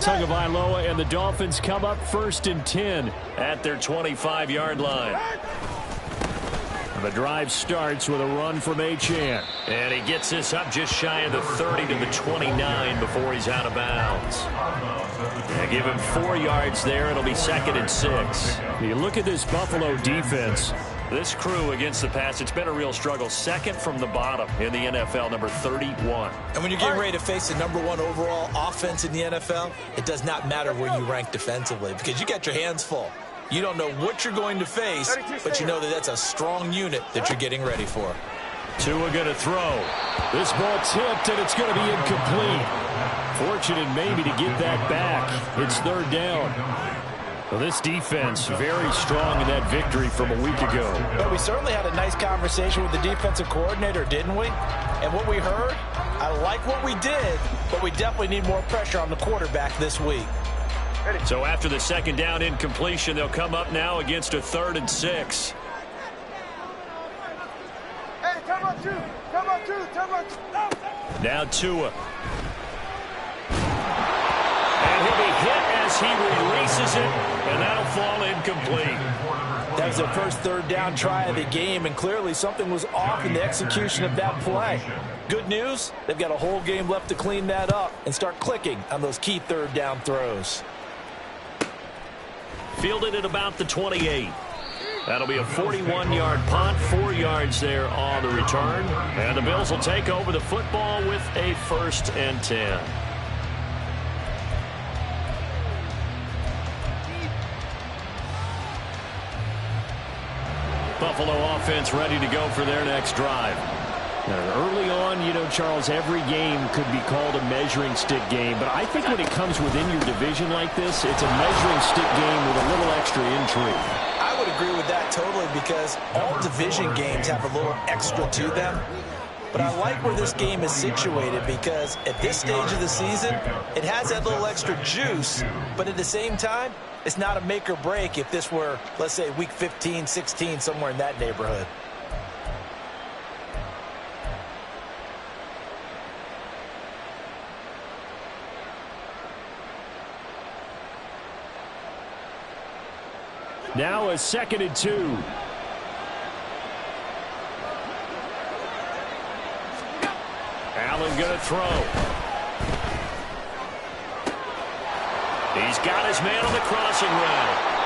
Tagovailoa and the Dolphins come up 1st and 10 at their 25-yard line. The drive starts with a run from Achane. And he gets this up just shy of the 30 to the 29 before he's out of bounds. And give him 4 yards there. It'll be 2nd and 6. You look at this Buffalo defense. This crew against the pass, it's been a real struggle. 2nd from the bottom in the NFL, number 31. And when you're getting ready to face the number 1 overall offense in the NFL, it does not matter where you rank defensively because you got your hands full. You don't know what you're going to face, but you know that that's a strong unit that you're getting ready for. Tua going to throw. This ball tipped, and it's going to be incomplete. Fortunate maybe to get that back. It's 3rd down. Well, this defense very strong in that victory from a week ago. But we certainly had a nice conversation with the defensive coordinator, didn't we? And what we heard, I like what we did, but we definitely need more pressure on the quarterback this week. So after the 2nd down incompletion, they'll come up now against a 3rd and 6. Hey, come on, two. Now Tua. And he'll be hit as he releases it, and that'll fall incomplete. That was their first 3rd down try of the game, and clearly something was off in the execution of that play. Good news, they've got a whole game left to clean that up and start clicking on those key 3rd down throws. Fielded at about the 28. That'll be a 41-yard punt, 4 yards there on the return. And the Bills will take over the football with a 1st and 10. Buffalo offense ready to go for their next drive. Early on, you know, Charles, every game could be called a measuring stick game. But I think when it comes within your division like this, it's a measuring stick game with a little extra intrigue. I would agree with that totally because all division games have a little extra to them. But I like where this game is situated because at this stage of the season, it has that little extra juice. But at the same time, it's not a make or break if this were, let's say, week 15, 16, somewhere in that neighborhood. Now a 2nd and 2. Allen going to throw. He's got his man on the crossing route.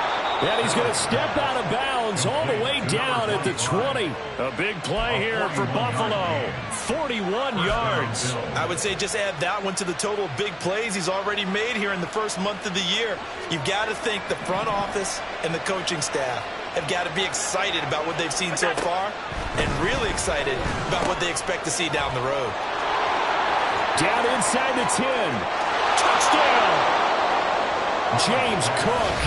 And he's going to step out of bounds all the way down at the 20. A big play here for Buffalo. 41 yards. I would say just add that one to the total of big plays he's already made here in the first month of the year. You've got to think the front office and the coaching staff have got to be excited about what they've seen so far and really excited about what they expect to see down the road. Down inside the 10. Touchdown! James Cook,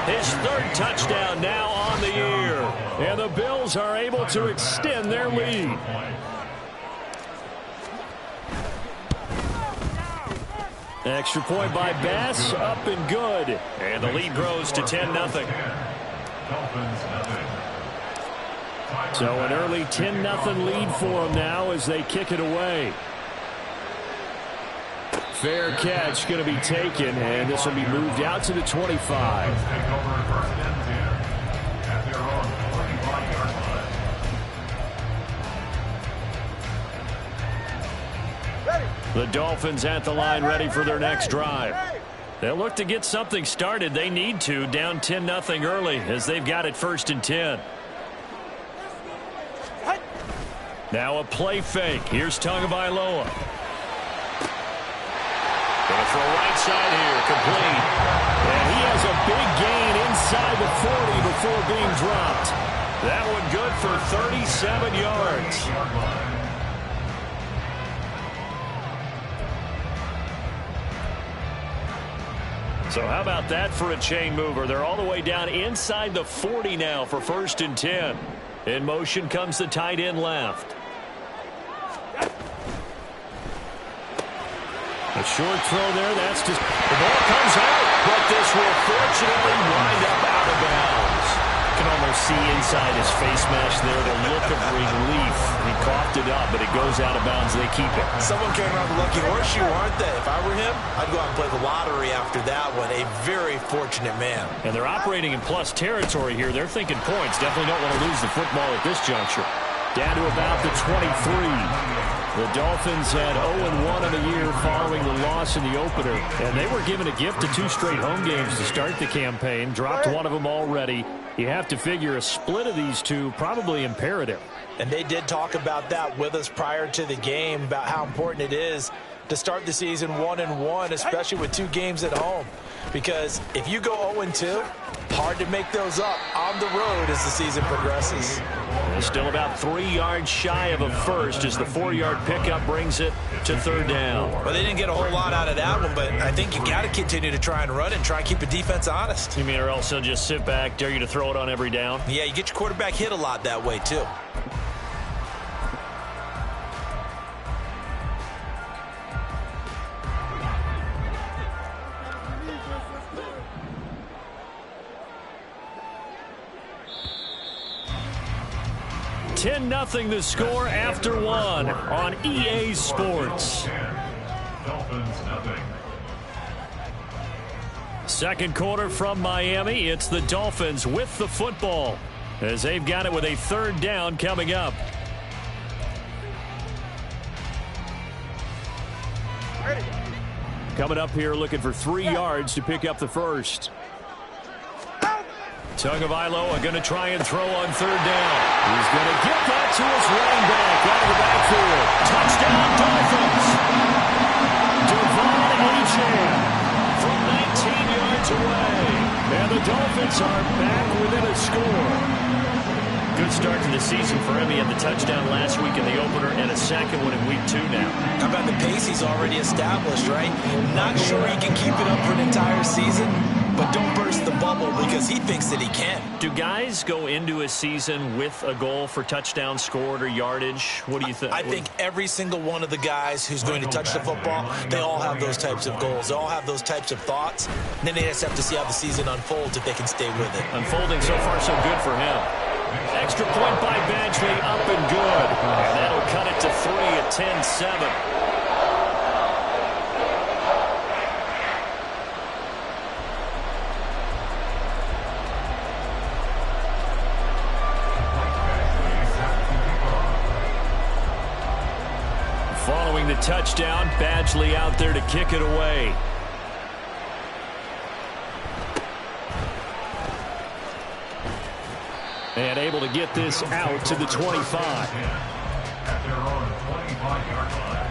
his 3rd touchdown now on the year. And the Bills are able to extend their lead. Extra point by Bass, up and good. And the lead grows to 10-0. So an early 10-0 lead for them now as they kick it away. Fair catch going to be taken, and this will be moved out to the 25. The Dolphins at the line ready for their next drive. They'll look to get something started. They need to, down 10-0 early as they've got it 1st and 10. Now a play fake. Here's Tagovailoa. Going to throw right side here, complete. And he has a big gain inside the 40 before being dropped. That one good for 37 yards. So how about that for a chain mover? They're all the way down inside the 40 now for 1st and 10. In motion comes the tight end left. A short throw there. That's just... The ball comes out, but this will fortunately wind up out of bounds. You can almost see inside his face mask there, the look of relief. He coughed it up, but it goes out of bounds. They keep it. Someone came around the lucky horseshoe, aren't they? If I were him, I'd go out and play the lottery after that one. A very fortunate man. And they're operating in plus territory here. They're thinking points. Definitely don't want to lose the football at this juncture. Down to about the 23. The Dolphins had 0-1 in the year following the loss in the opener. And they were given a gift of 2 straight home games to start the campaign. Dropped one of them already. You have to figure a split of these two probably imperative. And they did talk about that with us prior to the game, about how important it is to start the season 1-1, especially with 2 games at home. Because if you go 0-2, hard to make those up on the road as the season progresses. Still about 3 yards shy of a first as the 4-yard pickup brings it to 3rd down. Well, they didn't get a whole lot out of that one, but I think you got to continue to try and run and try and keep the defense honest. You mean or else they'll just sit back, dare you to throw it on every down? Yeah, you get your quarterback hit a lot that way, too. Nothing the score after 1 on EA Sports. Second quarter from Miami. It's the Dolphins with the football as they've got it with a 3rd down coming up. Coming up here looking for 3 yards to pick up the first. Tagovailoa going to try and throw on 3rd down. He's going to get that to his running back out of the backfield. Touchdown, Dolphins. Devon Achane from 19 yards away. And the Dolphins are back within a score. Good start to the season for him. He had the touchdown last week in the opener and a second one in week 2 now. How about the pace he's already established, right? Not sure he can keep it up for an entire season, but don't burst the bubble because he thinks that he can. Do guys go into a season with a goal for touchdown scored or yardage? What do you think? I think every single one of the guys who's going to touch the football, they all have those types of goals. They all have those types of thoughts. And then they just have to see how the season unfolds if they can stay with it. Unfolding so far so good for him. Extra point by Badgley, up and good. And that'll cut it to 3 at 10-7. Following the touchdown, Badgley out there to kick it away. And able to get this out to the 25. At their own 25-yard line.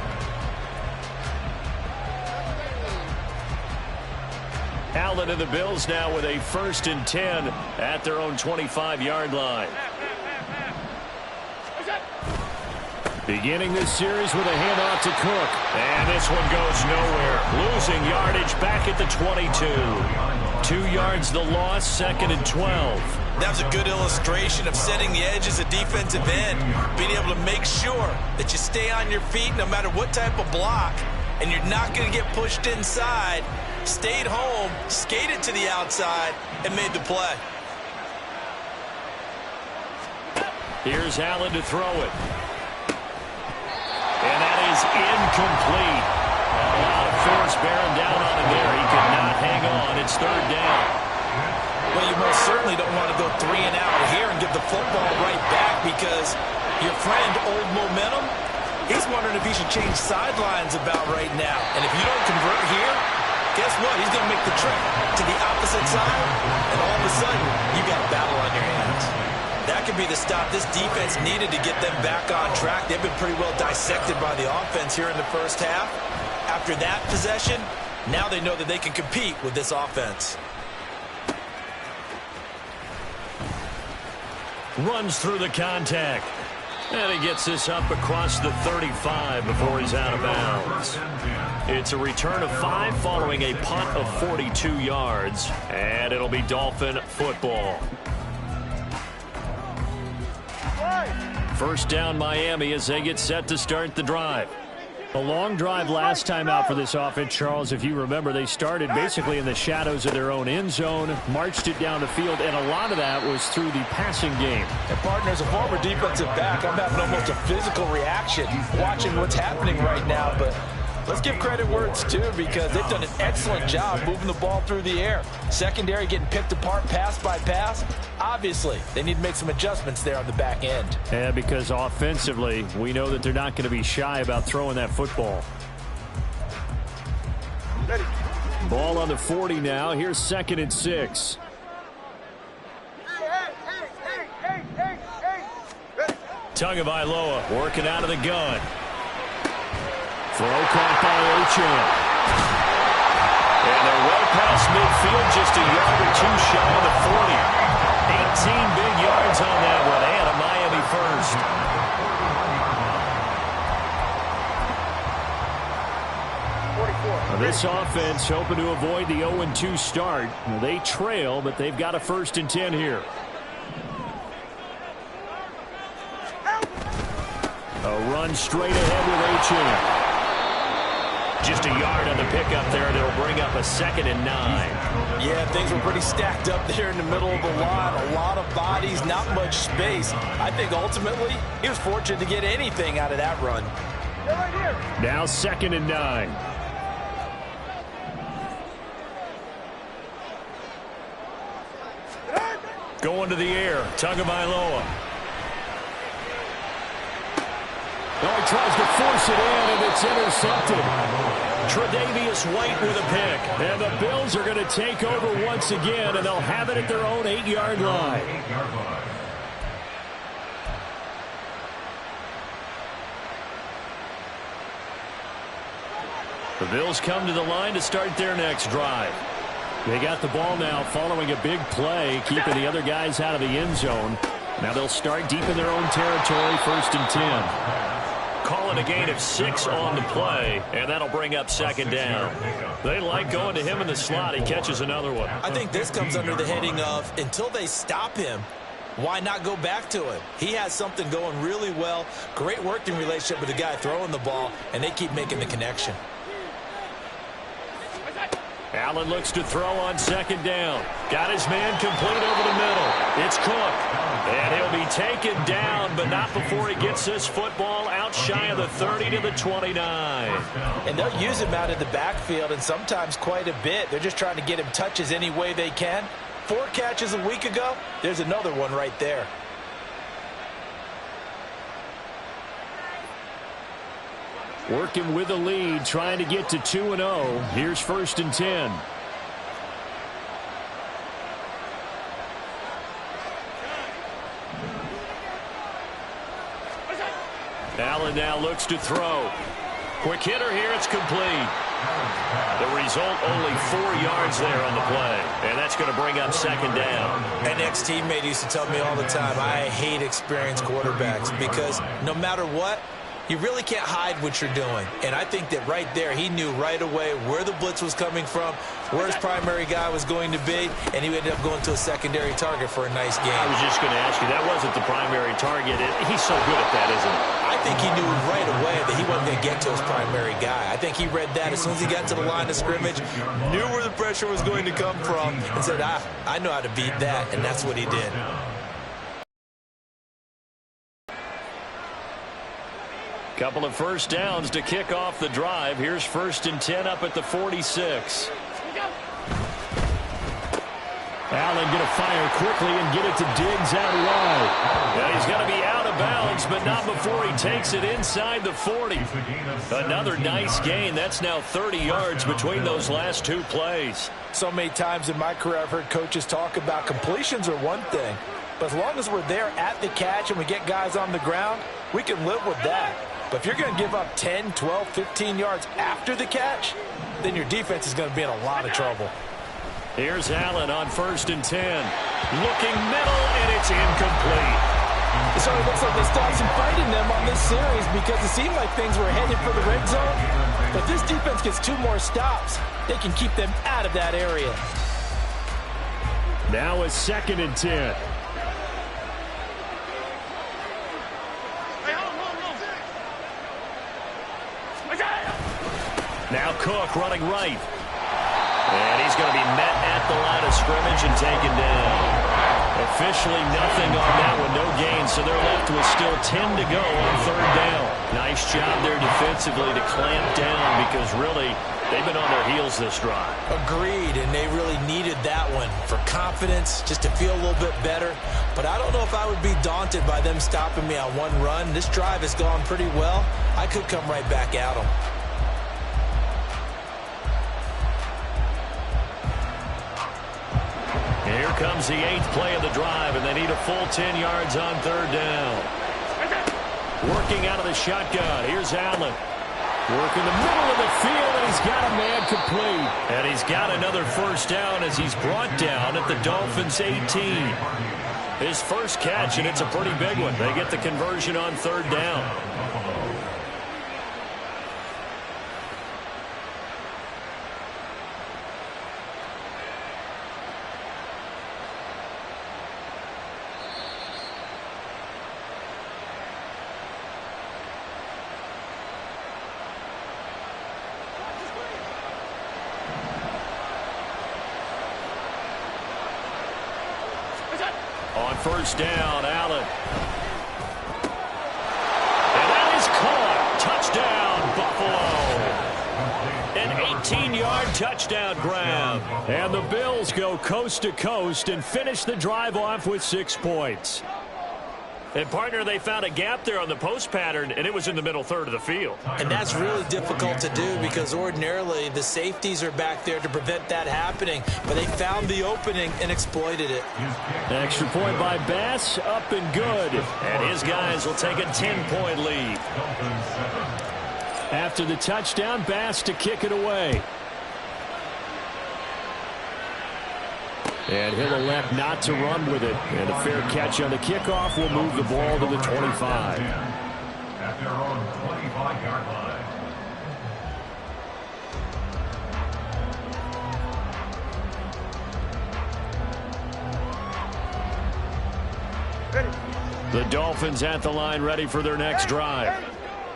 Allen and the Bills now with a 1st and 10 at their own 25-yard line. Beginning this series with a handoff to Cook. And this one goes nowhere. Losing yardage back at the 22. 2 yards the loss, 2nd and 12. That was a good illustration of setting the edge as a defensive end. Being able to make sure that you stay on your feet no matter what type of block. And you're not going to get pushed inside. Stayed home, skated to the outside, and made the play. Here's Allen to throw it. And that is incomplete. A lot of force bearing down on him there. He could not hang on. It's 3rd down. Well, you most certainly don't want to go 3 and out here and give the football right back because your friend, Old Momentum, he's wondering if he should change sidelines about right now. And if you don't convert here, guess what? He's going to make the trip to the opposite side, and all of a sudden, you got a battle on your hands. That could be the stop this defense needed to get them back on track. They've been pretty well dissected by the offense here in the first half. After that possession, now they know that they can compete with this offense. Runs through the contact. And he gets this up across the 35 before he's out of bounds. It's a return of 5 following a punt of 42 yards. And it'll be Dolphin football. 1st down Miami as they get set to start the drive. A long drive last time out for this offense, Charles. If you remember, they started basically in the shadows of their own end zone, marched it down the field, and a lot of that was through the passing game. And partner, as a former defensive back, I'm having almost a physical reaction watching what's happening right now. But let's give credit where it's due, because they've done an excellent job moving the ball through the air. Secondary getting picked apart pass by pass. Obviously, they need to make some adjustments there on the back end. Yeah, because offensively, we know that they're not going to be shy about throwing that football. Ready. Ball on the 40 now. Here's 2nd and 6. Hey. Ready. Tagovailoa working out of the gun. Throw caught by Achane. And they're well past midfield, just a yard or two shy of the 40. 18 big yards on that one, and a Miami first. 44. This offense hoping to avoid the 0-2 start. They trail, but they've got a 1st and 10 here. A run straight ahead with Achane. Just a yard on the pickup there, and it'll bring up a 2nd and 9. Yeah, things were pretty stacked up there in the middle of the line. A lot of bodies, not much space. I think ultimately he was fortunate to get anything out of that run. They're right here. Now 2nd and 9. Going to the air, Tagovailoa. Oh, he tries to force it in, and it's intercepted. Tre'Davious White with a pick. And the Bills are going to take over once again, and they'll have it at their own 8-yard line. The Bills come to the line to start their next drive. They got the ball now following a big play, keeping the other guys out of the end zone. Now they'll start deep in their own territory, 1st and 10. Calling a gain of 6 on the play, and that'll bring up 2nd down. They like going to him in the slot. He catches another one. I think this comes under the heading of, until they stop him, why not go back to him? He has something going really well. Great working relationship with the guy throwing the ball, and they keep making the connection. Allen looks to throw on 2nd down. Got his man complete over the middle. It's Cook. And he'll be taken down, but not before he gets this football out shy of the 30 to the 29. And they'll use him out of the backfield, and sometimes quite a bit. They're just trying to get him touches any way they can. 4 catches a week ago. There's another one right there. Working with the lead, trying to get to 2-0. Here's 1st and 10. Allen now looks to throw. Quick hitter here, it's complete. The result, only 4 yards there on the play. And that's going to bring up 2nd down. An ex-teammate used to tell me all the time, I hate experienced quarterbacks, because no matter what, you really can't hide what you're doing. And I think that right there, he knew right away where the blitz was coming from, where his primary guy was going to be, and he ended up going to a secondary target for a nice game. I was just going to ask you, that wasn't the primary target. He's so good at that, isn't he? I think he knew right away that he wasn't going to get to his primary guy. I think he read that as soon as he got to the line of scrimmage, knew where the pressure was going to come from, and said, I know how to beat that, and that's what he did. Couple of 1st downs to kick off the drive. Here's 1st and 10 up at the 46. Allen going to fire quickly and get it to Diggs out wide. Now he's going to be out of bounds, but not before he takes it inside the 40. Another nice gain. That's now 30 yards between those last 2 plays. So many times in my career I've heard coaches talk about completions are one thing, but as long as we're there at the catch and we get guys on the ground, we can live with that. But if you're going to give up 10, 12, 15 yards after the catch, then your defense is going to be in a lot of trouble. Here's Allen on 1st and 10. Looking middle, and it's incomplete. So it looks like they still have some fight in them on this series, because it seemed like things were headed for the red zone. But this defense gets 2 more stops. They can keep them out of that area. Now a 2nd and 10. Cook running right. And he's going to be met at the line of scrimmage and taken down. Officially nothing on that one, no gain, so they're left with still 10 to go on third down. Nice job there defensively to clamp down because really they've been on their heels this drive. Agreed, and they really needed that one for confidence, just to feel a little bit better. But I don't know if I would be daunted by them stopping me on one run. This drive has gone pretty well. I could come right back at them. Here comes the 8th play of the drive, and they need a full 10 yards on third down. Working out of the shotgun. Here's Allen. Working the middle of the field, and he's got a man complete. And he's got another first down as he's brought down at the Dolphins' 18. His first catch, and it's a pretty big one. They get the conversion on third down. On first down, Allen. And that is caught. Touchdown, Buffalo. An 18-yard touchdown grab. And the Bills go coast to coast and finish the drive off with 6 points. And, partner, they found a gap there on the post pattern, and it was in the middle third of the field. And that's really difficult to do because ordinarily the safeties are back there to prevent that happening. But they found the opening and exploited it. Extra point by Bass, up and good. And his guys will take a 10-point lead. After the touchdown, Bass to kick it away. And he'll elect not to run with it. And a fair catch on the kickoff will move the ball to the 25. At their own 25-yard line. The Dolphins at the line, ready for their next drive.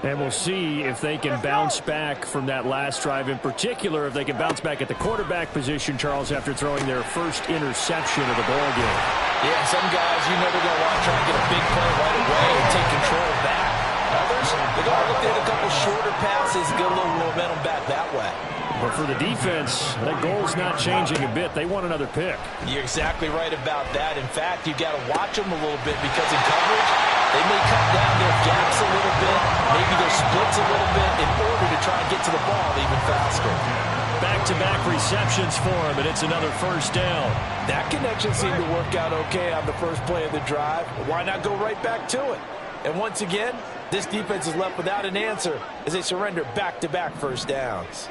And we'll see if they can bounce back from that last drive. In particular, if they can bounce back at the quarterback position, Charles, after throwing their first interception of the ballgame. Yeah, some guys, you know they're going to want to try and get a big play right away and take control of that. Others, they're going to look at a couple shorter passes, get a little momentum back that way. But for the defense, that goal's not changing a bit. They want another pick. You're exactly right about that. In fact, you've got to watch them a little bit because in coverage, they may cut down their gaps a little bit, maybe their splits a little bit in order to try and get to the ball even faster. Back-to-back receptions for him, and it's another first down. That connection seemed to work out okay on the first play of the drive. Why not go right back to it? And once again, this defense is left without an answer as they surrender back-to-back first downs.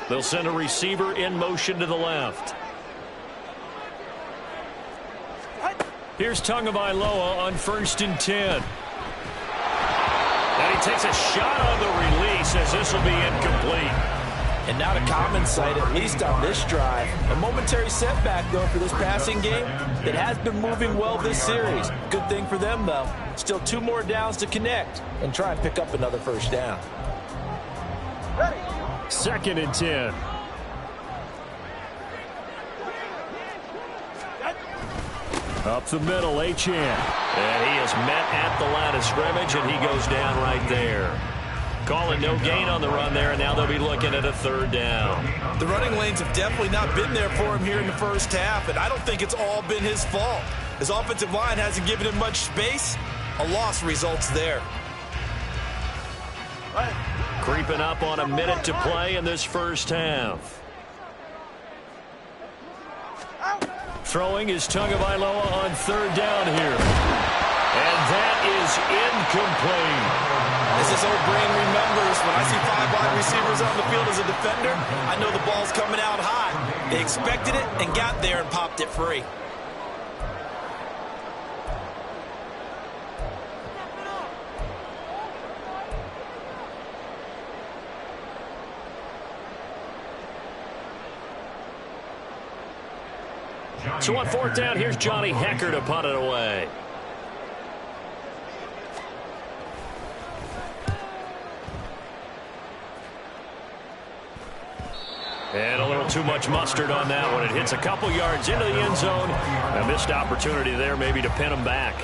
They'll send a receiver in motion to the left. Here's Tagovailoa on 1st and 10. And he takes a shot on the release as this will be incomplete. And not a common sight, at least on this drive. A momentary setback, though, for this passing game. It has been moving well this series. Good thing for them, though. Still 2 more downs to connect and try and pick up another first down. 2nd and 10. Up the middle, Achane. And he is met at the line of scrimmage, and he goes down right there. Calling no gain on the run there, and now they'll be looking at a 3rd down. The running lanes have definitely not been there for him here in the first half, and I don't think it's all been his fault. His offensive line hasn't given him much space. A loss results there. Creeping up on a minute to play in this first half. Throwing is Tagovailoa on 3rd down here. And that is incomplete. As his old brain remembers, when I see 5 wide receivers on the field as a defender, I know the ball's coming out high. They expected it and got there and popped it free. So on 4th down, here's Johnny Hecker to punt it away. And a little too much mustard on that one. It hits a couple yards into the end zone. A missed opportunity there maybe to pin him back.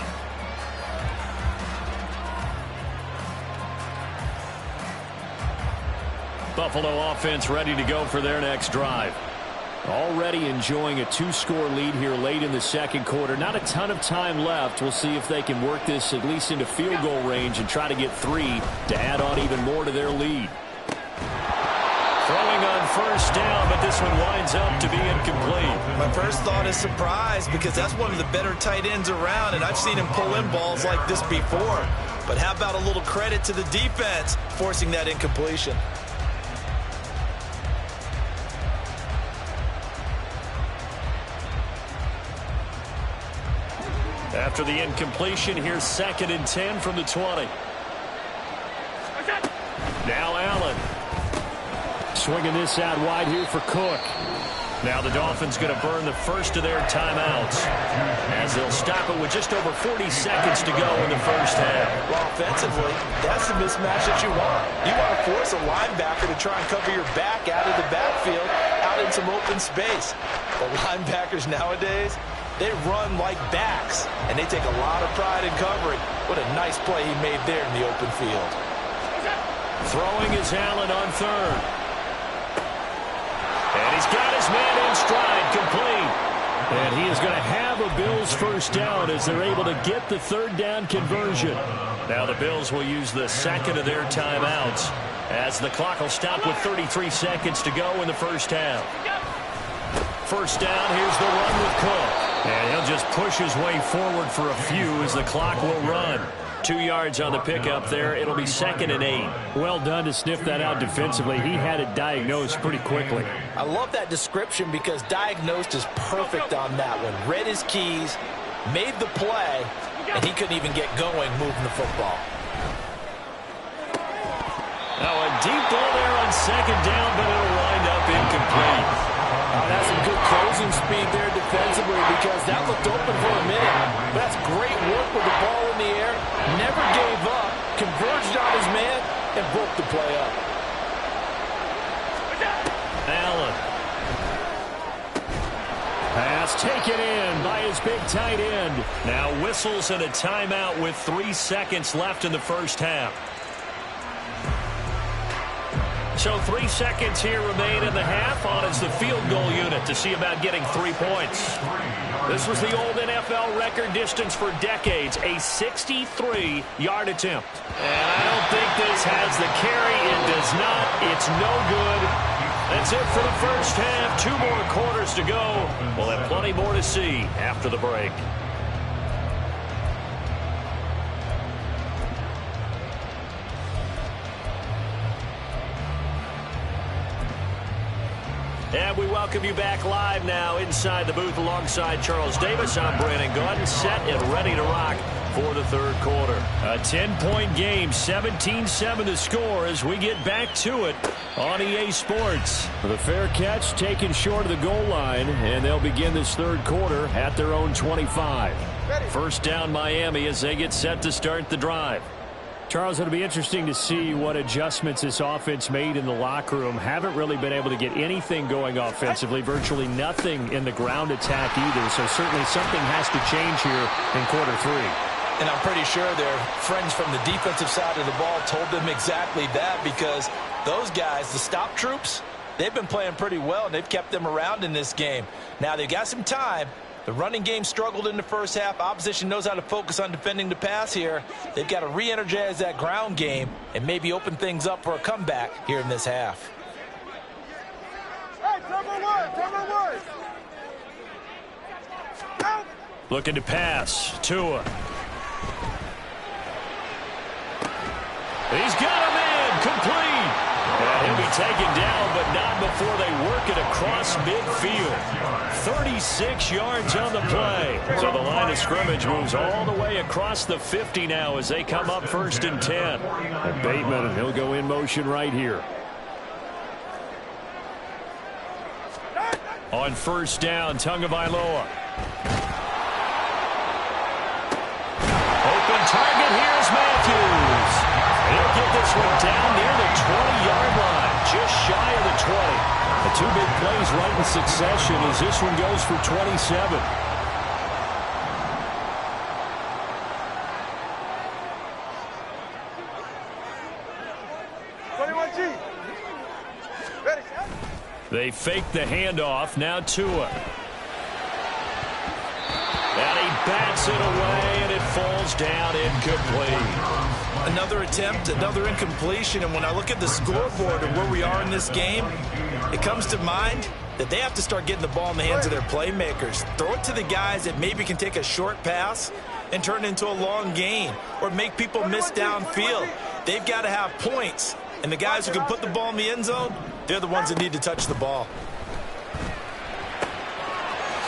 Buffalo offense ready to go for their next drive. Already enjoying a 2-score lead here late in the second quarter. Not a ton of time left. We'll see if they can work this at least into field goal range and try to get 3 to add on even more to their lead. Throwing on first down, but this one winds up to be incomplete. My first thought is surprise because that's one of the better tight ends around, and I've seen him pull in balls like this before. But how about a little credit to the defense forcing that incompletion? After the incompletion, here's 2nd and 10 from the 20. Now Allen. Swinging this out wide here for Cook. Now the Dolphins going to burn the first of their timeouts as they'll stop it with just over 40 seconds to go in the first half. Well, offensively, that's the mismatch that you want. You want to force a linebacker to try and cover your back out of the backfield, out in some open space. The linebackers nowadays, they run like backs, and they take a lot of pride in covering. What a nice play he made there in the open field. Throwing is Allen on third. And he's got his man in stride, complete. And he is going to have a Bills first down as they're able to get the third down conversion. Now the Bills will use the second of their timeouts as the clock will stop with 33 seconds to go in the first half. First down, here's the run with Cook. And he'll just push his way forward for a few as the clock will run. 2 yards on the pickup there. It'll be 2nd and 8. Well done to sniff that out defensively. He had it diagnosed pretty quickly. I love that description because diagnosed is perfect on that one. Read his keys, made the play, and he couldn't even get going moving the football. Now a deep ball there on 2nd down, but it'll wind up incomplete. That's some good closing speed there defensively because that looked open for a minute. But that's great work with the ball in the air. Never gave up, converged on his man, and broke the play up. Allen. Pass taken in by his big tight end. Now whistles and a timeout with 3 seconds left in the first half. So 3 seconds here remain in the half. On is the field goal unit to see about getting 3 points. This was the old NFL record distance for decades, a 63-yard attempt. And I don't think this has the carry. It does not. It's no good. That's it for the first half. 2 more quarters to go. We'll have plenty more to see after the break. And we welcome you back live now inside the booth alongside Charles Davis. I'm Brandon Gaudin, set and ready to rock for the third quarter. A 10-point game, 17-7 to score as we get back to it on EA Sports. The fair catch taken short of the goal line, and they'll begin this third quarter at their own 25. First down Miami as they get set to start the drive. Charles, it'll be interesting to see what adjustments this offense made in the locker room. Haven't really been able to get anything going offensively, virtually nothing in the ground attack either. So certainly something has to change here in quarter 3. And I'm pretty sure their friends from the defensive side of the ball told them exactly that because those guys, the stop troops, they've been playing pretty well and they've kept them around in this game. Now they've got some time. The running game struggled in the first half. Opposition knows how to focus on defending the pass here. They've got to re-energize that ground game and maybe open things up for a comeback here in this half. Hey, number one. Out. Looking to pass. Tua. He's got a man complete. And he'll be taken down, but not before they work it across midfield. 36 yards on the play. So the line of scrimmage moves all the way across the 50 now as they come up 1st and 10. And Bateman, he'll go in motion right here. On first down, Tagovailoa. Open target, here's Matthews. He'll get this one down near the 20-yard line, just shy of the 20. A Two big plays right in succession as this one goes for 27. They fake the handoff. Now Tua. And he bats it away, and it falls down incomplete. Another attempt, another incompletion, and when I look at the scoreboard and where we are in this game, it comes to mind that they have to start getting the ball in the hands of their playmakers. Throw it to the guys that maybe can take a short pass and turn it into a long gain or make people miss downfield. They've got to have points, and the guys who can put the ball in the end zone, they're the ones that need to touch the ball.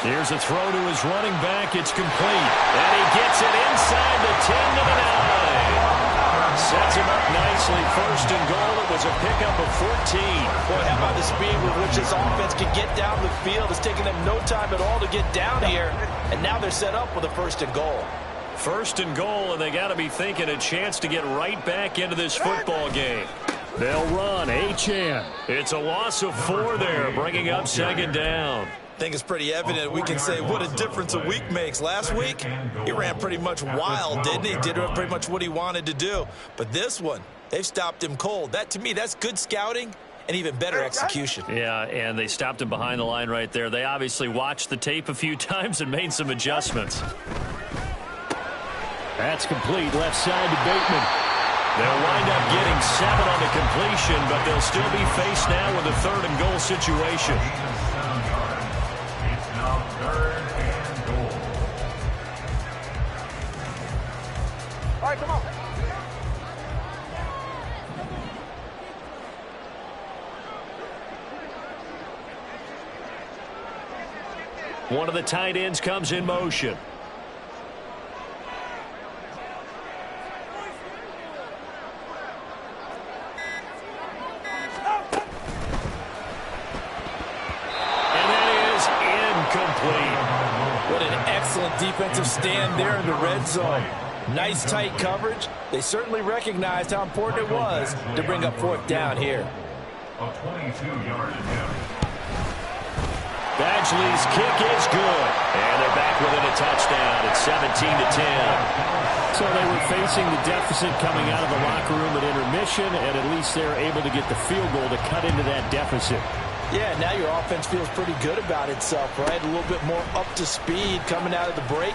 Here's a throw to his running back. It's complete. And he gets it inside the 10 to the 9. Sets him up nicely. First and goal. It was a pickup of 14. Boy, how about the speed with which this offense can get down the field? It's taking them no time at all to get down here. And now they're set up with a first and goal. First and goal, and they got to be thinking a chance to get right back into this football game. They'll run. Achane. It's a loss of 4 there, bringing up second down. I think it's pretty evident we can say what a difference a week makes. Last week, he ran pretty much wild, didn't he? Did pretty much what he wanted to do. But this one, they've stopped him cold. That, to me, that's good scouting and even better execution. Yeah, and they stopped him behind the line right there. They obviously watched the tape a few times and made some adjustments. That's complete. Left side to Bateman. They'll wind up getting 7 on the completion, but they'll still be faced now with a third and goal situation. All right, come on. One of the tight ends comes in motion. What an excellent defensive stand there in the red zone. Nice tight coverage. They certainly recognized how important it was to bring up fourth down here. A 22-yard attempt. Badgley's kick is good. And they're back within a touchdown at 17-10. So they were facing the deficit coming out of the locker room at intermission, and at least they're able to get the field goal to cut into that deficit. Yeah, now your offense feels pretty good about itself, right? A little bit more up to speed coming out of the break.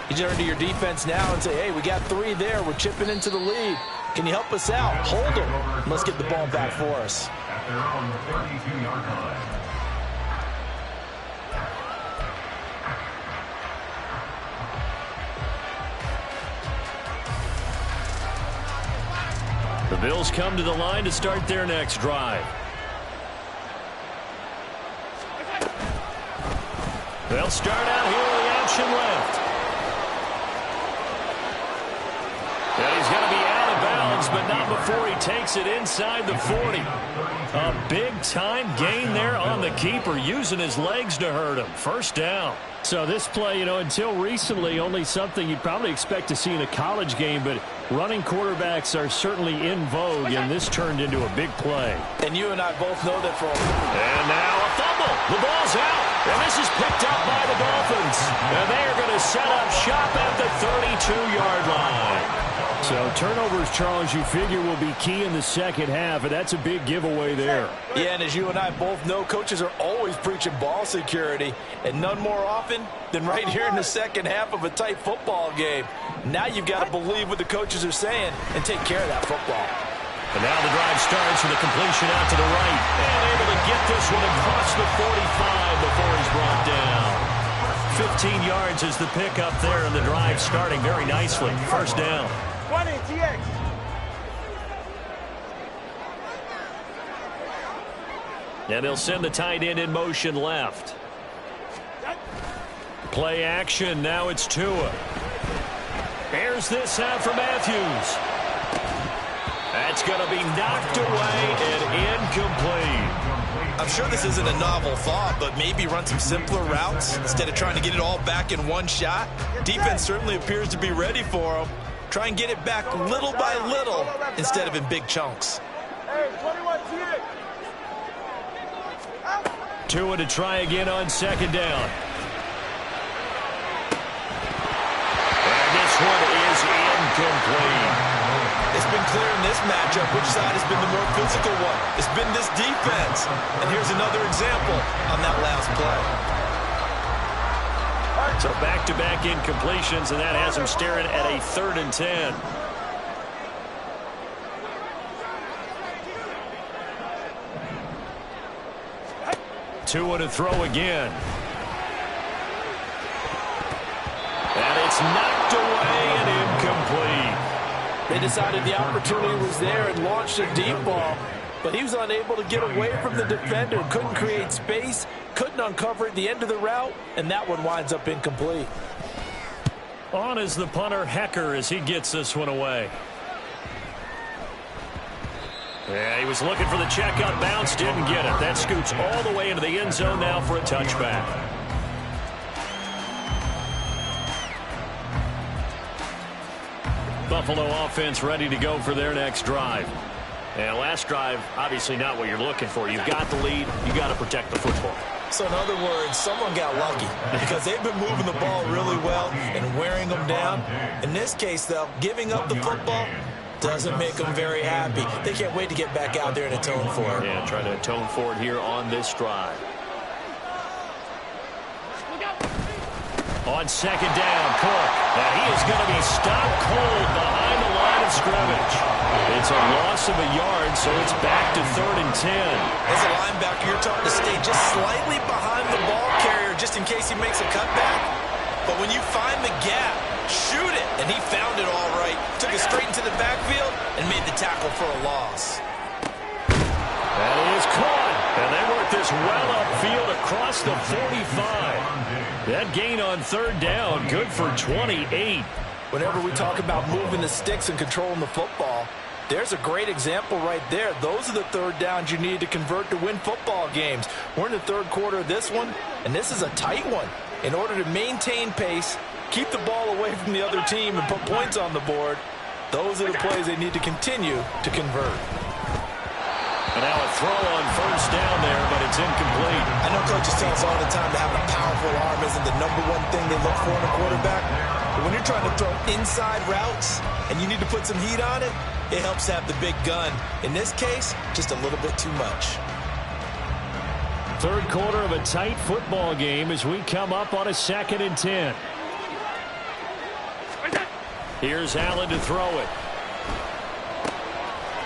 You turn to your defense now and say, hey, we got 3 there. We're chipping into the lead. Can you help us out? Hold them. Let's get the ball back for us. At their own 32-yard line. The Bills come to the line to start their next drive. They'll start out here with the option left. And he's going to be out of bounds, but not before he takes it inside the 40. A big-time gain there on the keeper, using his legs to hurt him. First down. So this play, until recently, only something you'd probably expect to see in a college game, but running quarterbacks are certainly in vogue, and this turned into a big play. And you and I both know that for a... And now a fumble. The ball's out. And this is picked up by the Dolphins. And they are going to set up shop at the 32-yard line. So turnovers, Charles, you figure will be key in the second half, and that's a big giveaway there. Yeah, and as you and I both know, coaches are always preaching ball security, and none more often than right here in the second half of a tight football game. Now you've got to believe what the coaches are saying and take care of that football. And now the drive starts with a completion out to the right. And able to get this one across the 45 before he's brought down. 15 yards is the pickup there, and the drive starting very nicely. First down. 20, TX. And they'll send the tight end in motion left. Play action. Now it's Tua. Here's this out for Matthews. That's going to be knocked away and incomplete. I'm sure this isn't a novel thought, but maybe run some simpler routes instead of trying to get it all back in one shot. Defense certainly appears to be ready for him. Try and get it back little by little instead of in big chunks. Hey, 21, TX. Out. Tua to try again on second down. And this one is incomplete. It's been clear in this matchup which side has been the more physical one. It's been this defense. And here's another example on that last play. So back-to-back incompletions, and that has him staring at a 3rd and 10. Tua to throw again. And it's knocked away and incomplete. They decided the opportunity was there and launched a deep ball, but he was unable to get away from the defender, couldn't create space, couldn't uncover at the end of the route, and that one winds up incomplete. On is the punter, Hecker, as he gets this one away. Yeah, he was looking for the check up bounce, didn't get it. That scoots all the way into the end zone now for a touchback. Buffalo offense ready to go for their next drive. And last drive, obviously not what you're looking for. You've got the lead. You got to protect the football. So in other words, someone got lucky because they've been moving the ball really well and wearing them down. In this case, though, giving up the football doesn't make them very happy. They can't wait to get back out there and atone for it. Yeah, trying to atone for it here on this drive. On second down, Cook. Now he is going to be stopped cold behind the line of scrimmage. It's a loss of a yard, so it's back to 3rd and 10. As a linebacker, you're taught to stay just slightly behind the ball carrier just in case he makes a cutback. But when you find the gap, shoot it. And he found it all right. Took it straight into the backfield and made the tackle for a loss. That is caught. And they work this well upfield across the 45. That gain on 3rd down, good for 28. Whenever we talk about moving the sticks and controlling the football, there's a great example right there. Those are the 3rd downs you need to convert to win football games. We're in the 3rd quarter of this one, and this is a tight one. In order to maintain pace, keep the ball away from the other team, and put points on the board, those are the plays they need to continue to convert. And now a throw on 1st down there, but it's incomplete. I know coaches tell us all the time that having a powerful arm isn't the #1 thing they look for in a quarterback. But when you're trying to throw inside routes and you need to put some heat on it, it helps have the big gun. In this case, just a little bit too much. 3rd quarter of a tight football game as we come up on a 2nd and 10. Here's Allen to throw it.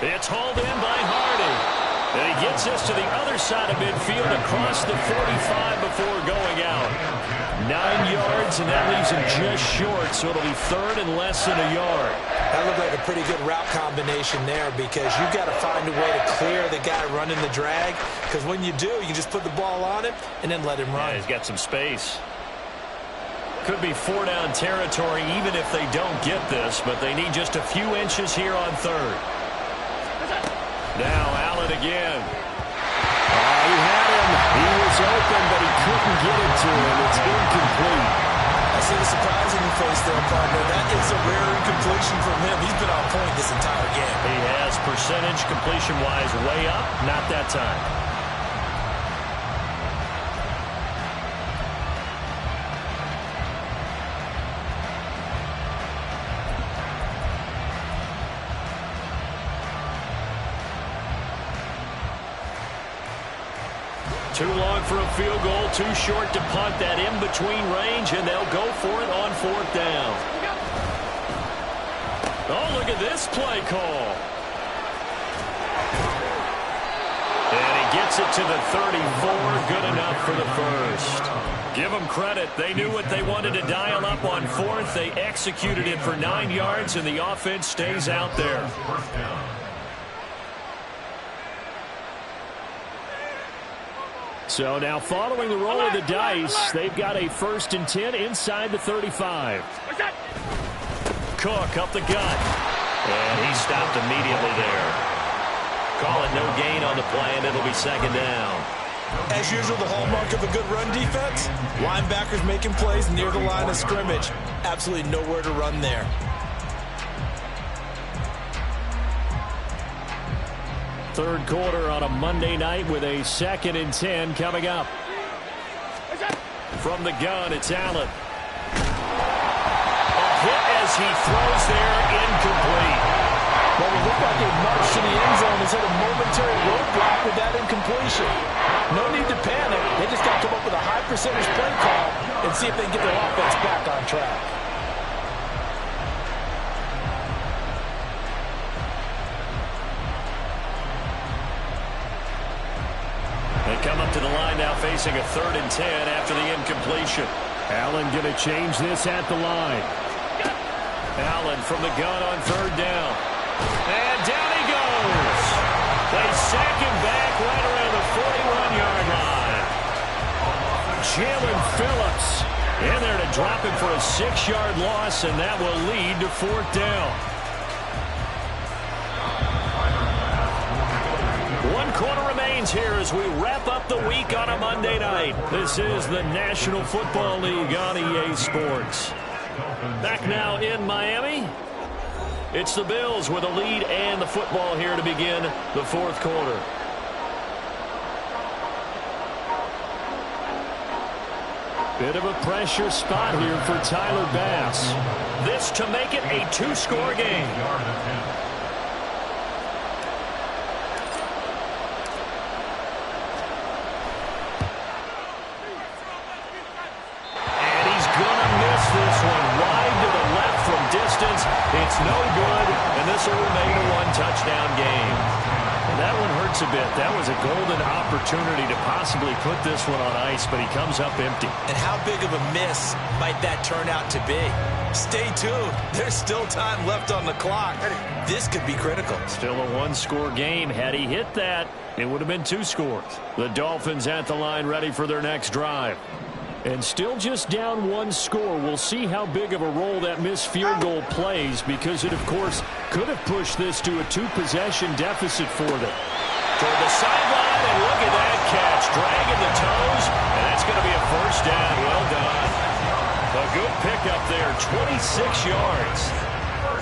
It's hauled in by Hardy. And he gets this to the other side of midfield across the 45 before going out. 9 yards, and that leaves him just short, so it'll be 3rd and less than a yard. That looked like a pretty good route combination there because you've got to find a way to clear the guy running the drag, because when you do, you just put the ball on him and then let him run. Yeah, he's got some space. Could be 4-down territory even if they don't get this, but they need just a few inches here on 3rd. Now Allen again. He had him. He was open, but he couldn't get it to him. It's incomplete. I see the surprise in your face there, partner. That is a rare incompletion from him. He's been on point this entire game. He has percentage completion-wise way up. Not that time. Too long for a field goal, too short to punt. That in-between range, and they'll go for it on 4th down. Oh, look at this play call. And he gets it to the 34, good enough for the 1st. Give them credit. They knew what they wanted to dial up on 4th. They executed it for 9 yards, and the offense stays out there. So now following the roll of the dice, they've got a 1st and 10 inside the 35. Cook up the gut. And he stopped immediately there. Call it no gain on the play, and it'll be 2nd down. As usual, the hallmark of a good run defense, linebackers making plays near the line of scrimmage. Absolutely nowhere to run there. Third quarter on a Monday night with a 2nd and 10 coming up. From the gun, it's Allen. A hit as he throws there, incomplete. Well, it looked like a march to the end zone has hit a momentary roadblock with that incompletion. No need to panic. They just got to come up with a high percentage play call and see if they can get their offense back on track. They come up to the line now facing a 3rd and 10 after the incompletion. Allen going to change this at the line. Allen from the gun on 3rd down. And down he goes. They sack him back right around the 41-yard line. Jalen Phillips in there to drop him for a 6-yard loss, and that will lead to 4th down. 1 quarter remains here as we wrap up the week on a Monday night. This is the National Football League on EA Sports. Back now in Miami. It's the Bills with a lead and the football here to begin the 4th quarter. Bit of a pressure spot here for Tyler Bass. This to make it a 2-score game. And he's gonna miss this one wide to the left from distance. It's no good, and this will remain a 1-touchdown game. And that one hurts a bit. That was a golden opportunity to possibly put this one on ice, but he comes up empty. And how big of a miss might that turn out to be? Stay tuned. There's still time left on the clock. This could be critical. Still a 1-score game. Had he hit that, it would have been 2 scores. The Dolphins at the line ready for their next drive. And still just down 1 score. We'll see how big of a role that missed field goal plays, because it, of course, could have pushed this to a 2-possession deficit for them. Toward the sideline, and look at that catch. Dragging the toes, and that's going to be a 1st down. Well done. A good pickup there, 26 yards.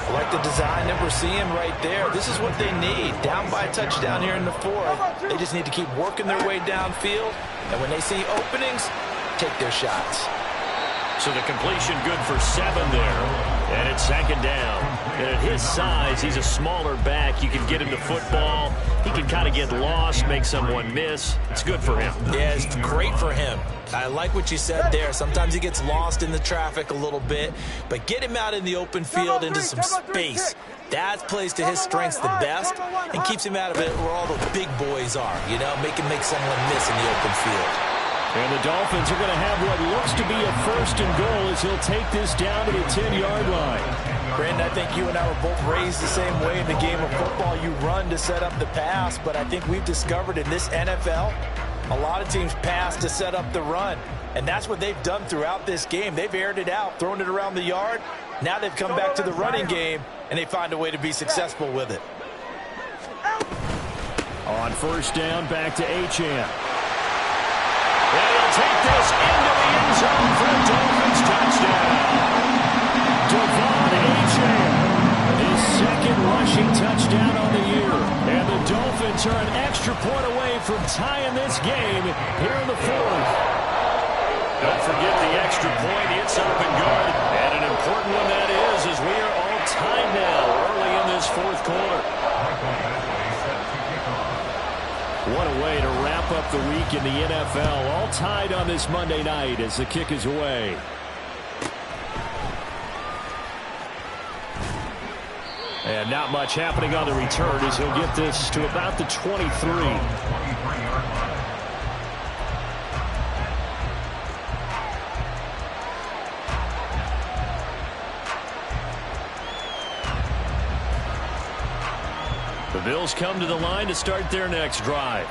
I like the design that we're seeing right there. This is what they need. Down by a touchdown here in the 4th. They just need to keep working their way downfield, and when they see openings, take their shots. So the completion good for 7 there. And it's 2nd down. And at his size, he's a smaller back. You can get him the football. He can kind of get lost, make someone miss. It's good for him. Yeah, it's great for him. I like what you said there. Sometimes he gets lost in the traffic a little bit, but get him out in the open field into some space. That plays to his strengths the best and keeps him out of it where all the big boys are, you know, make someone miss in the open field. And the Dolphins are going to have what looks to be a 1st and goal as he'll take this down to the 10-yard line. Brandon, I think you and I were both raised the same way in the game of football. You run to set up the pass, but I think we've discovered in this NFL, a lot of teams pass to set up the run. And that's what they've done throughout this game. They've aired it out, thrown it around the yard. Now they've come back to the running game, and they find a way to be successful with it. On 1st down, back to Achane. And he'll take this into the end zone for a Dolphins touchdown. Devon Achane, his 2nd rushing touchdown on the year. And the Dolphins are an extra point away from tying this game here in the 4th. Don't forget the extra point. It's up and good. And an important one that is, as we are all tied now early in this 4th quarter. What a way to wrap up the week in the NFL. All tied on this Monday night as the kick is away. And not much happening on the return as he'll get this to about the 23. The Bills come to the line to start their next drive.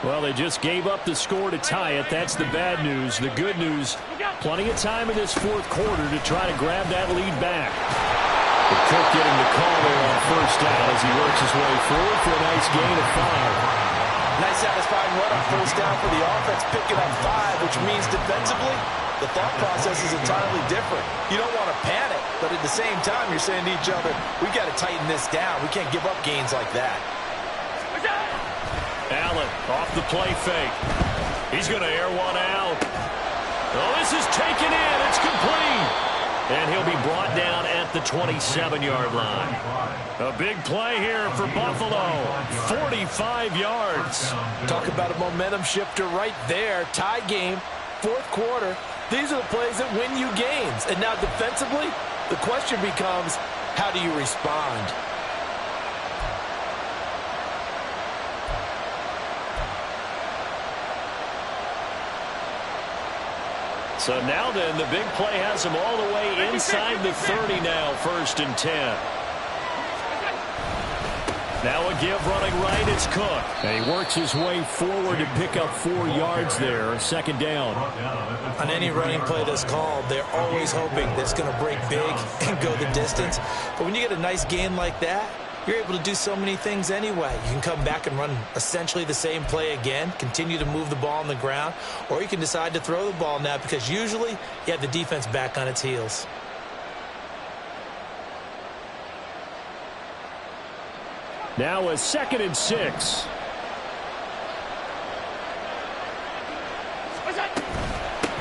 Well, they just gave up the score to tie it. That's the bad news. The good news, plenty of time in this 4th quarter to try to grab that lead back. But Cook getting the call there on 1st down as he works his way forward for a nice gain of 5. Nice satisfying run on 1st down for the offense, picking up 5, which means defensively, the thought process is entirely different. You don't want to panic, but at the same time, you're saying to each other, we've got to tighten this down. We can't give up gains like that. Allen off the play fake. He's going to air one out. Oh, this is taken in. It's complete. And he'll be brought down at the 27-yard line. A big play here for Buffalo. 45 yards. Talk about a momentum shifter right there. Tie game, fourth quarter. These are the plays that win you games. And now defensively, the question becomes, how do you respond? So now then, the big play has him all the way inside the 30 now, 1st and 10. Now a give running right, it's Cook. And he works his way forward to pick up 4 yards there, 2nd down. On any running play that's called, they're always hoping that it's going to break big and go the distance. But when you get a nice gain like that, you're able to do so many things anyway. You can come back and run essentially the same play again, continue to move the ball on the ground, or you can decide to throw the ball now because usually you have the defense back on its heels. Now a 2nd and 6.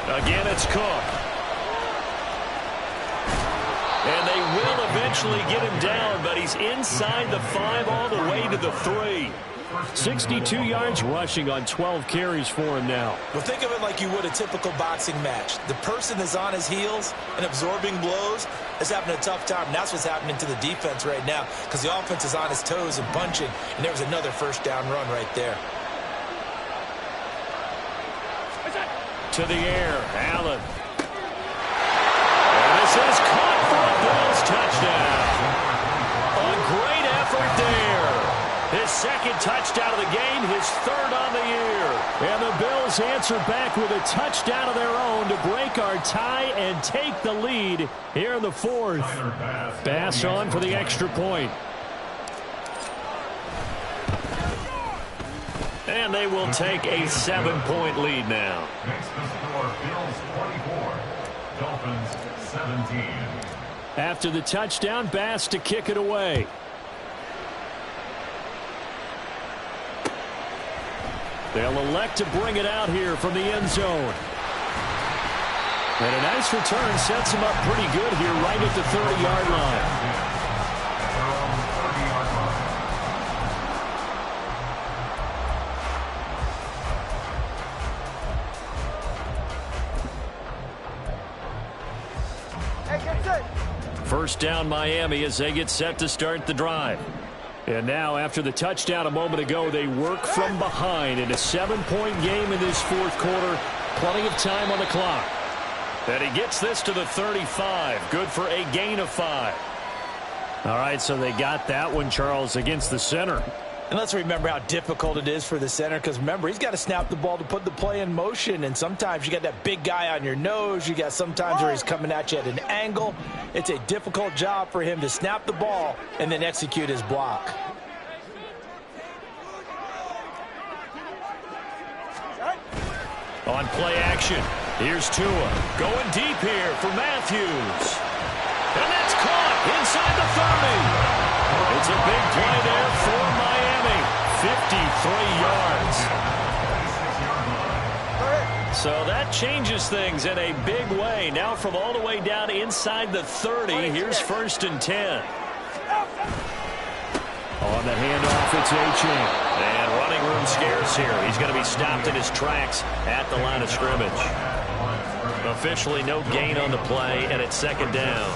Again, it's Cook. And they will eventually get him down, but he's inside the 5 all the way to the 3. 62 yards rushing on 12 carries for him now. Well, think of it like you would a typical boxing match. The person that's on his heels and absorbing blows is having a tough time. And that's what's happening to the defense right now because the offense is on his toes and punching. And there was another 1st down run right there. To the air, Allen. And this is caught for a Bills touchdown. A great effort there. His 2nd touchdown of the game, his 3rd on the year. And the Bills answer back with a touchdown of their own to break our tie and take the lead here in the 4th. Bass on for the extra point. And they will take a 7-point lead now. Next to score, Bills 24, Dolphins 17. After the touchdown, Bass to kick it away. They'll elect to bring it out here from the end zone. And a nice return sets him up pretty good here right at the 30-yard line. First down Miami as they get set to start the drive. And now after the touchdown a moment ago, they work from behind in a 7-point game in this 4th quarter. Plenty of time on the clock. And he gets this to the 35. Good for a gain of 5. All right, so they got that one, Charles, against the center. And let's remember how difficult it is for the center because, remember, he's got to snap the ball to put the play in motion. And sometimes you got that big guy on your nose. You got sometimes where he's coming at you at an angle. It's a difficult job for him to snap the ball and then execute his block. On play action, here's Tua. Going deep here for Matthews. And that's caught inside the 30. It's a big play there for Miami. 53 yards. So that changes things in a big way. Now from all the way down inside the 30, here's 1st and 10. On the handoff, it's Achane. And running room scarce here. He's going to be stopped in his tracks at the line of scrimmage. Officially no gain on the play, and it's 2nd down.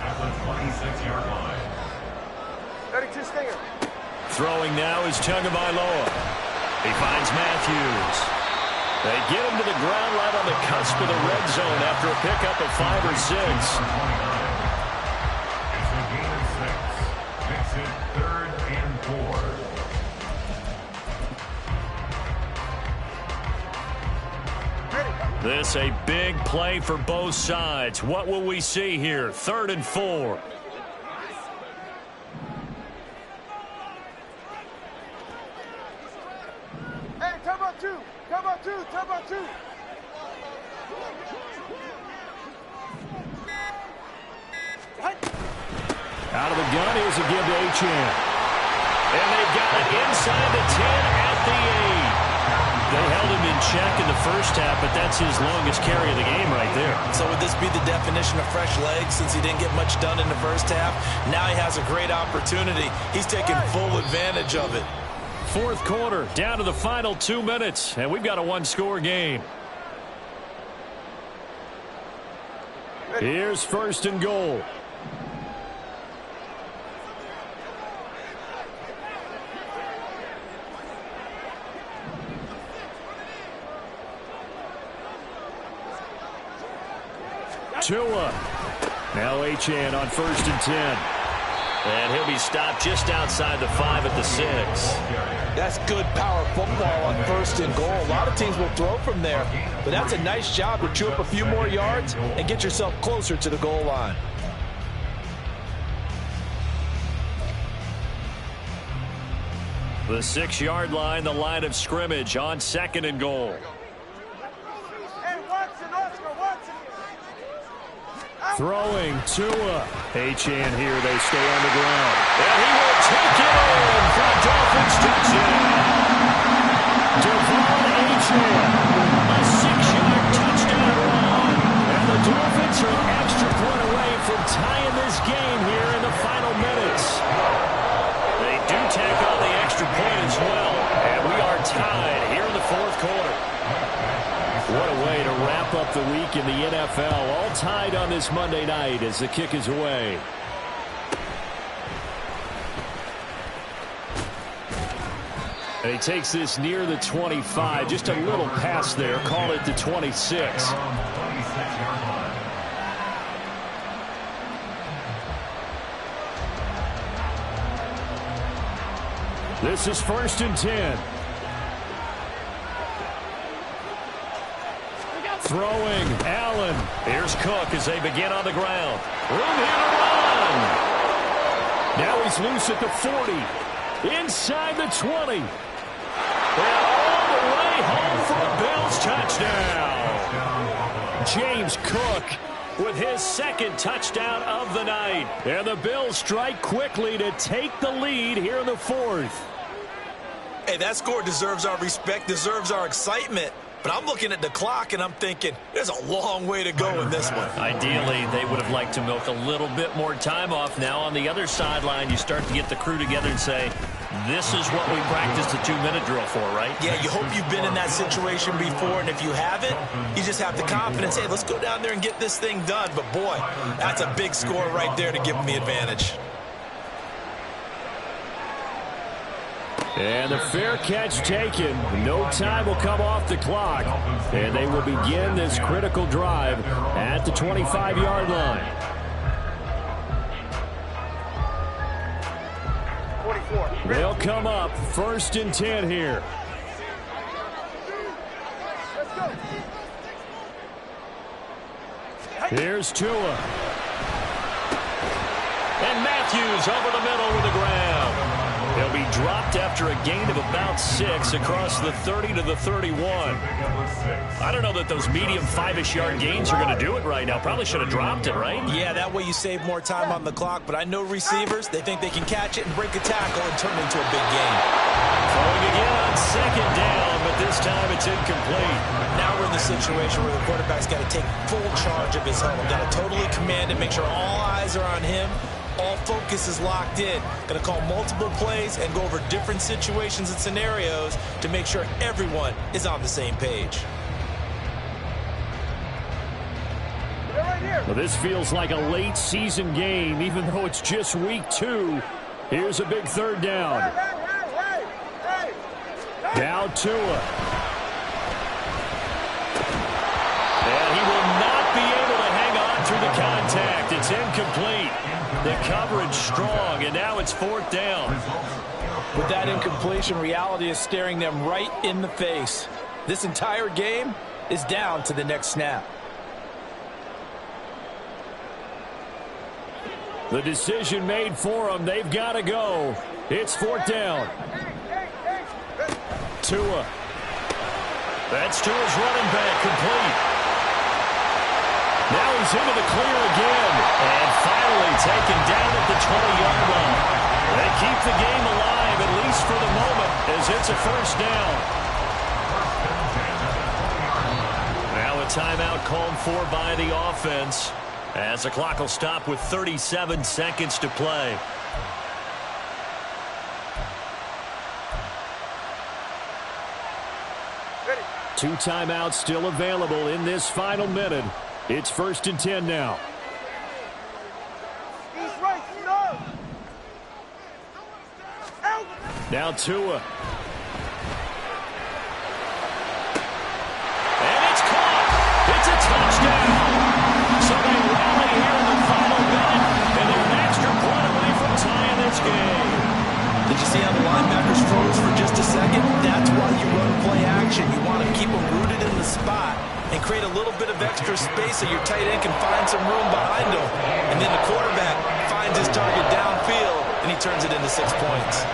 At the 26-yard line. 32 Stinger. Throwing now is Tagovailoa. He finds Matthews. They get him to the ground right on the cusp of the red zone after a pickup of 5 or 6. It's a gain of 6. Makes it 3rd and 4. This a big play for both sides. What will we see here? 3rd and 4. Hey, turbo 2. Turbo 2. Turbo 2. Out of the gun, here's a give to Achane. And they got it inside the 10 at the 8. They held him in check in the first half, but that's his longest carry of the game right there. So would this be the definition of fresh legs since he didn't get much done in the first half? Now he has a great opportunity. He's taking full advantage of it. Fourth quarter, down to the final 2 minutes, and we've got a one-score game. Here's first and goal. Tua. Now Achane on first and 10. And he'll be stopped just outside the 5 at the 6. That's good power football on first and goal. A lot of teams will throw from there, but that's a nice job to chew up a few more yards and get yourself closer to the goal line. The 6-yard line, the line of scrimmage on second and goal. Throwing Tua. Achane here. They stay on the ground. And he will take it in for a Dolphins touchdown. Devon Achane. A 6-yard touchdown run. And the Dolphins are an extra point away from tying this game here in the final minutes. They do tack on the extra point as well. And we are tied here in the fourth quarter. What a way to wrap up the week in the NFL. All tied on this Monday night as the kick is away. And he takes this near the 25. Just a little pass there. Call it the 26. This is first and 10. Throwing, Allen. Here's Cook as they begin on the ground. Room here to run. Now he's loose at the 40. Inside the 20. And all the way home for a Bills touchdown. James Cook with his second touchdown of the night. And the Bills strike quickly to take the lead here in the fourth. Hey, that score deserves our respect, deserves our excitement. But I'm looking at the clock, and I'm thinking, there's a long way to go in this one. Ideally, they would have liked to milk a little bit more time off. Now, on the other sideline, you start to get the crew together and say, this is what we practiced the 2-minute drill for, right? Yeah, you hope you've been in that situation before, and if you haven't, you just have the confidence, hey, let's go down there and get this thing done. But, boy, that's a big score right there to give them the advantage. And the fair catch taken. No time will come off the clock. And they will begin this critical drive at the 25-yard line. 44. They'll come up first and 10 here. Let's go. Here's Tua. And Matthews over the middle with the ground. They'll be dropped after a gain of about 6 across the 30 to the 31. I don't know that those medium 5-ish yard gains are going to do it right now. Probably should have dropped it, right? Yeah, that way you save more time on the clock. But I know receivers, they think they can catch it and break a tackle and turn it into a big gain. Throwing again on second down, but this time it's incomplete. Now we're in the situation where the quarterback's got to take full charge of his huddle. Got to totally command it, make sure all eyes are on him. All focus is locked in. Going to call multiple plays and go over different situations and scenarios to make sure everyone is on the same page. Well, this feels like a late season game, even though it's just week 2. Here's a big third down. Now Tua. And he will not be able to hang on through the contact. It's incomplete. The coverage strong, and now it's fourth down. With that incompletion, reality is staring them right in the face. This entire game is down to the next snap. The decision made for them. They've got to go. It's fourth down. Tua. That's Tua's running back, complete. Now he's into the clear again. And finally taken down at the 20-yard line. They keep the game alive, at least for the moment, as it's a first down. Now a timeout called for by the offense, as the clock will stop with 37 seconds to play. Two timeouts still available in this final minute. It's 1st and 10 now. East right, no. Out. Now Tua. And it's caught. It's a touchdown. So they rally here in the final minute, and they're an extra point away from tying this game. Did you see how the linebackers froze for just a second? That's why you run play action. You want to keep them rooted in the spot and create a little bit of extra space so your tight end can find some room behind him. And then the quarterback finds his target downfield, and he turns it into 6 points.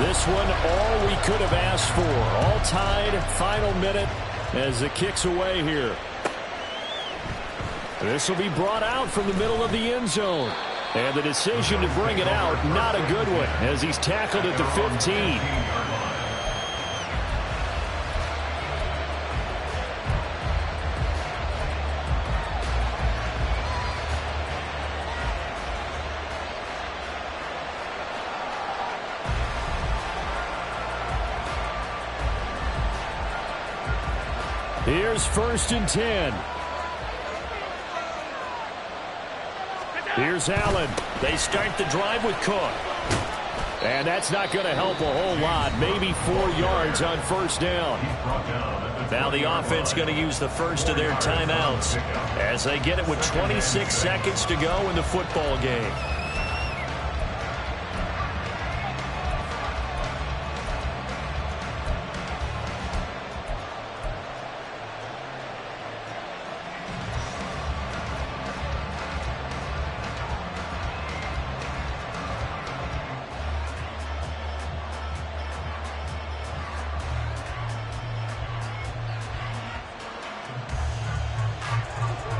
This one, all we could have asked for. All tied, final minute as it kicks away here. This will be brought out from the middle of the end zone. And the decision to bring it out, not a good one, as he's tackled at the 15. Here's 1st and 10. Here's Allen. They start the drive with Cook. And that's not going to help a whole lot. Maybe 4 yards on 1st down. Now the offense going to use the first of their timeouts as they get it with 26 seconds to go in the football game.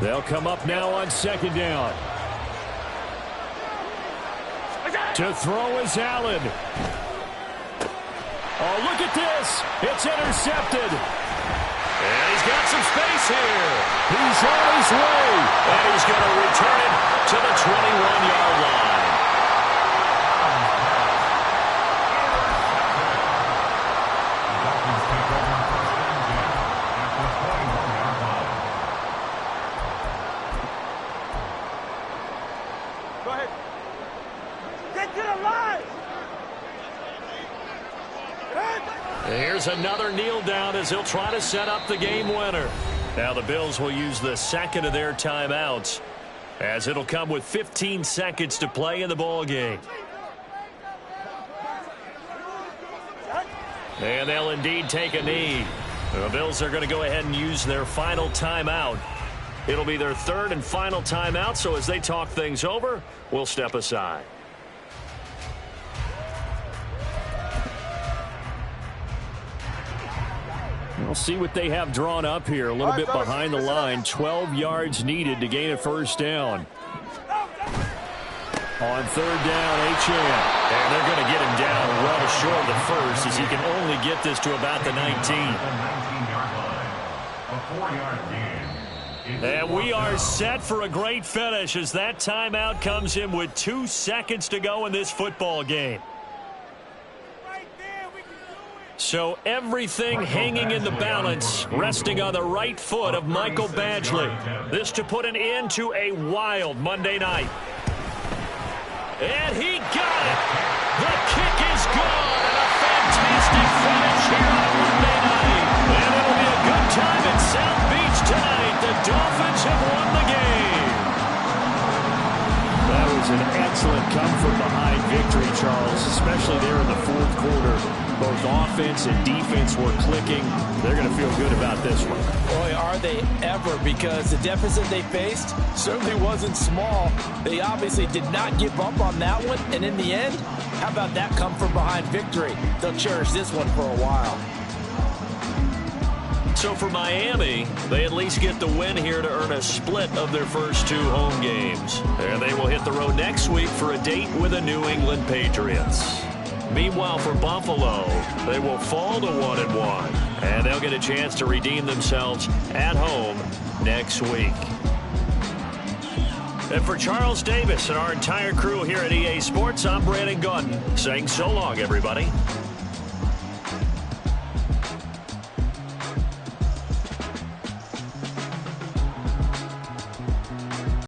They'll come up now on 2nd down. To throw is Allen. Oh, look at this. It's intercepted. And he's got some space here. He's on his way. And he's going to return it to the 21-yard line. Here's another kneel down as he'll try to set up the game winner. Now the Bills will use the second of their timeouts as it'll come with 15 seconds to play in the ball game. And they'll indeed take a knee. The Bills are going to go ahead and use their final timeout. It'll be their 3rd and final timeout, so as they talk things over, we'll step aside. We'll see what they have drawn up here. A little bit behind the line. 12 yards needed to gain a 1st down. On 3rd down, Achane. And they're going to get him down well short of the first as he can only get this to about the 19. And we are set for a great finish as that timeout comes in with 2 seconds to go in this football game. So everything hanging in the balance, resting on the right foot of Michael Badgley. This to put an end to a wild Monday night. And he got it. The kick is good, and a fantastic finish here on Monday night. And it'll be a good time at South Beach tonight. The Dolphins have won the game. That was an excellent come-from-behind victory, Charles, especially there in the 4th quarter. Both offense and defense were clicking. They're going to feel good about this one. Boy, are they ever, because the deficit they faced certainly wasn't small. They obviously did not give up on that one, and in the end, how about that come-from-behind victory? They'll cherish this one for a while. So for Miami, they at least get the win here to earn a split of their first 2 home games. And they will hit the road next week for a date with the New England Patriots. Meanwhile, for Buffalo, they will fall to 1-1, and they'll get a chance to redeem themselves at home next week. And for Charles Davis and our entire crew here at EA Sports, I'm Brandon Gaudin saying so long, everybody.